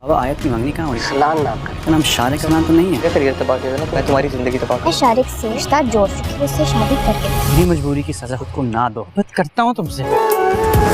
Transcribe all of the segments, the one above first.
اب آیت کی منگنی کہاں ہوئی؟ سلان نام کا نام شارق سلان تو نہیں ہے؟ پھر تباہ کیا نا، میں تمہاری زندگی تباہ میں شارق سے رشتہ جوڑ چکی ہوں، اس سے شادی کر کے میری مجبوری کی سزا خود کو نہ دو، بات کرتا ہوں تم سے۔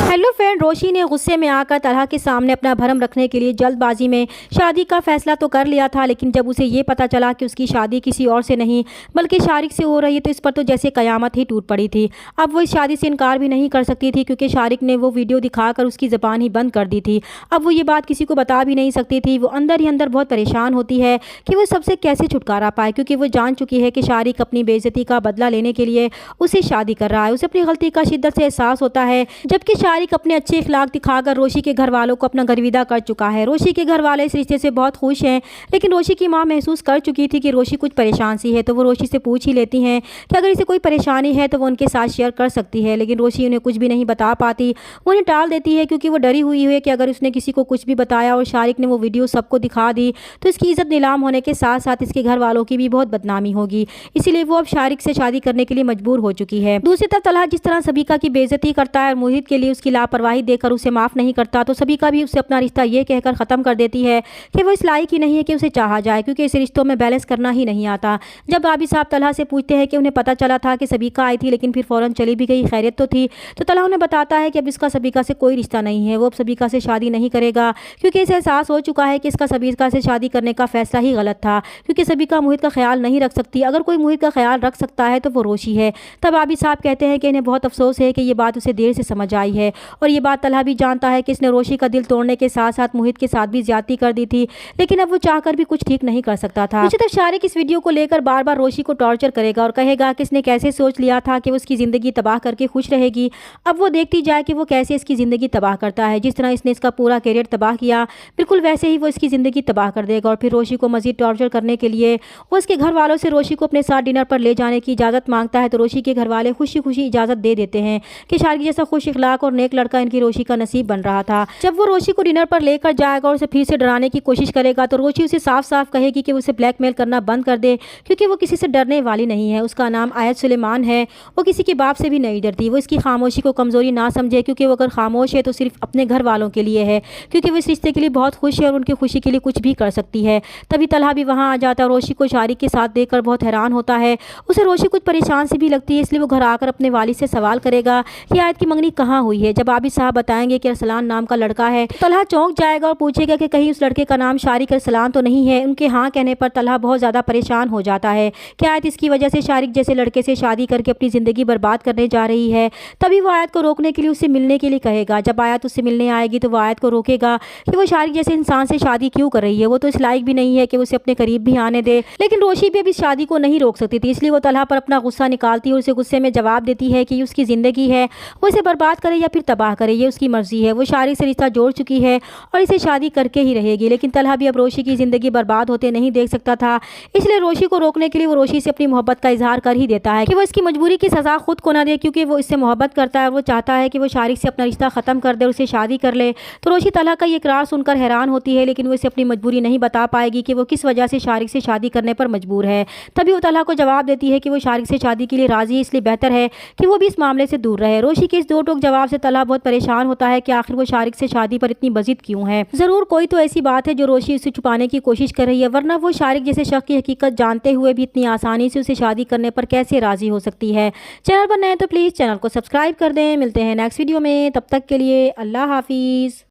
ہیلو فرینڈ، روشی نے غصے میں آ کر طلحہ کے سامنے اپنا بھرم رکھنے کے لیے جلد بازی میں شادی کا فیصلہ تو کر لیا تھا، لیکن جب اسے یہ پتا چلا کہ اس کی شادی کسی اور سے نہیں بلکہ شارق سے ہو رہی ہے تو اس پر تو جیسے قیامت ہی ٹوٹ پڑی تھی۔ اب وہ اس شادی سے انکار بھی نہیں کر سکتی تھی کیونکہ شارق نے وہ ویڈیو دکھا کر اس کی زبان ہی بند کر دی تھی۔ اب وہ یہ بات کسی کو بتا بھی نہیں سکتی تھی۔ وہ اندر ہی اندر بہت پریشان ہوتی ہے کہ وہ سب سے کیسے چھٹکارا پائے، کیونکہ وہ جان چکی ہے کہ شارق اپنی بے عزتی کا بدلہ لینے کے لیے اسے شادی کر رہا ہے۔ اسے اپنی غلطی کا شدت سے احساس ہوتا ہے، جبکہ شارق اپنے اچھے اخلاق دکھا کر روشی کے گھر والوں کو اپنا گرویدہ کر چکا ہے۔ روشی کے گھر والے اس رشتے سے بہت خوش ہیں، لیکن روشی کی ماں محسوس کر چکی تھی کہ روشی کچھ پریشان سی ہے، تو وہ روشی سے پوچھ ہی لیتی ہیں کہ اگر اسے کوئی پریشانی ہے تو وہ ان کے ساتھ شیئر کر سکتی ہے، لیکن روشی انہیں کچھ بھی نہیں بتا پاتی۔ وہ انہیں ٹال دیتی ہے کیونکہ وہ ڈری ہوئی ہے کہ اگر اس نے کسی کو کچھ بھی بتایا اور شارق نے وہ ویڈیو سب کو دکھا دی تو اس کی عزت نیلام ہونے کے ساتھ ساتھ اس کے گھر والوں کی بھی بہت بدنامی ہوگی، اسی لیے وہ اب شارق سے شادی کرنے کے لیے مجبور ہو چکی ہے۔ دوسری طرف طلحہ جس طرح سبیکا کی بے عزتی کرتا ہے اور موہت کے لیے اس کی لاپرواہی دیکھ کر اسے معاف نہیں کرتا، تو سبیکا بھی اسے اپنا رشتہ یہ کہہ کر ختم کر دیتی ہے کہ وہ اس لائق ہی نہیں ہے کہ اسے چاہا جائے، کیونکہ اس رشتوں میں بیلنس کرنا ہی نہیں آتا۔ جب بابی صاحب طلحہ سے پوچھتے ہیں کہ انہیں پتہ چلا تھا کہ سبیکا آئی تھی لیکن پھر فوراً چلی بھی گئی، خیریت تو تھی، تو طلحہ انہیں بتاتا ہے کہ اب اس کا سبیکا سے کوئی رشتہ نہیں ہے، وہ اب سبیکا سے شادی نہیں کرے گا کیونکہ اسے احساس ہو چکا ہے کہ اس کا سبیکا سے شادی کرنے کا فیصلہ ہی غلط تھا، کیونکہ سبیکا موہت کا خیال نہیں رکھ سکتی۔ اگر کوئی موہت کا خیال رکھ سکتا ہے تو وہ روشی ہے۔ تب بابی صاحب کہتے ہیں کہ انہیں بہت افسوس ہے کہ یہ بات اسے دیر سے سمجھ آئی ہے، اور یہ بات طلحہ بھی جانتا ہے کہ اس نے روشی کا دل توڑنے کے ساتھ ساتھ موہت کے ساتھ بھی زیادتی کر دی تھی، لیکن اب وہ چاہ کر بھی کچھ ٹھیک نہیں کر سکتا تھا۔ دوسری طرف شارق اس ویڈیو کو لے کر بار بار روشی کو ٹارچر کرے گا اور کہے گا کہ اس نے کیسے سوچ لیا تھا کہ وہ اس کی زندگی تباہ کر کے خوش رہے گی۔ اب وہ دیکھتی جائے کہ وہ کیسے اس کی زندگی تباہ کرتا ہے، جس طرح اس نے اس کا پورا کیریئر تباہ کیا بالکل ویسے ہی وہ اس کی زندگی تباہ کر دے گا، اور پھر روشی کو مزید ٹارچر کرنے کے لیے وہ اس کے گھر والوں سے روشی کو اپنے ساتھ ڈنر پر لے جانے کی اجازت مانگتا ہے، تو روشی کے گھر والے خوشی خوشی اجازت دے دیتے ہیں کہ شارق جیسا خوش اخلاق اور نیک لڑکا ان کی روشی کا نصیب بن رہا تھا۔ جب وہ روشی کو ڈنر پر لے کر جائے گا اور اسے پھر سے ڈرانے کی کوشش کرے گا تو روشی اسے صاف صاف کہے گی کہ وہ اسے بلیک میل کرنا بند کر دے، کیونکہ وہ کسی سے ڈرنے والی نہیں ہے۔ اس کا نام آیت سلیمان ہے، وہ کسی کے باپ سے بھی نہیں ڈرتی۔ وہ اس کی خاموشی کو کمزوری نہ سمجھے، کیونکہ وہ اگر خاموش ہے تو صرف اپنے گھر والوں کے لیے ہے، کیونکہ وہ اس رشتے کے لیے بہت خوش ہے اور ان کی خوشی کے لیے کچھ بھی کر سکتی ہے۔ تبھی طلحہ بھی وہاں آ جاتا ہے اور روشی کو شارق کے ساتھ دیکھ کر بہت حیران ہوتا ہے۔ اسے روشی کچھ پریشان سی بھی لگتی ہے، اس لیے وہ گھر آ کر اپنے والد سے سوال کرے گا کہ آیت کی منگنی کہاں ہوئی ہے۔ جب آبی صاحب بتائیں گے کہ ارسلان نام کا لڑکا ہے، طلحہ چونک جائے گا اور پوچھے گا کہ کہیں اس لڑکے کا نام شارق ارسلان تو نہیں ہے۔ ان کے ہاں کہنے پر طلحہ بہت زیادہ پریشان ہو جاتا ہے کہ آیت اس کی وجہ سے شارق جیسے لڑکے سے شادی کر کے اپنی زندگی برباد کرنے جا رہی ہے۔ تبھی وہ آیت کو روکنے کے لیے اسے ملنے کے لیے کہے گا۔ جب آیت اس سے ملنے آئے گی تو وہ آیت کو روکے گا کہ وہ شارق جیسے انسان سے شادی کیوں کر رہی ہے، وہ تو اس لائق بھی نہیں ہے کہ وہ اسے اپنے قریب بھی آنے دے۔ لیکن روشی بھی اب اس شادی کو نہیں روک سکتی تھی، اس لیے وہ طلحہ پر اپنا غصہ نکالتی ہے اور اسے غصے میں جواب دیتی ہے کہ یہ اس کی زندگی ہے، وہ اسے برباد کرے یا پھر تباہ کرے یہ اس کی مرضی ہے۔ وہ شارق سے رشتہ جوڑ چکی ہے اور اسے شادی کر کے ہی رہے گی، لیکن طلحہ بھی اب روشی کی زندگی برباد ہوتے نہیں دیکھ سکتا تھا، اس لیے روشی کو روکنے کے لیے وہ روشی سے اپنی محبت کا اظہار کر ہی دیتا ہے کہ وہ اس کی مجبوری کی سزا خود کو نہ دے، کیونکہ وہ اس سے محبت کرتا ہے اور وہ چاہتا ہے کہ وہ شارق سے اپنا رشتہ ختم کر دے اور اسے شادی کر لے۔ تو روشی طلحہ کا یہ اقرار سن کر حیران ہوتی ہے، لیکن وہ اسے اپنی مجبوری نہیں بتا پائے گی کہ وہ کس وجہ سے شارق سے شادی کرنے پر مجبور ہے۔ تبھی وہ طلحہ کو جواب دیتی ہے کہ وہ شارق سے شادی کے لیے راضی ہے، اس لیے بہتر ہے کہ وہ بھی اس معاملے سے دور رہے۔ روشی کے اس دو ٹوک جواب سے طلحہ بہت پریشان ہوتا ہے کہ آخر وہ شارق سے شادی پر اتنی بضد کیوں ہے۔ ضرور کوئی تو ایسی بات ہے جو روشی اسے چھپانے کی کوشش کر رہی ہے، ورنہ وہ شارق جیسے شخص کی حقیقت جانتے ہوئے بھی اتنی آسانی سے اسے شادی کرنے پر کیسے راضی ہو سکتی ہے۔ چینل پر نئے تو پلیز چینل کو سبسکرائب کر دیں۔ ملتے ہیں نیکسٹ ویڈیو میں، تب تک کے لیے اللہ حافظ۔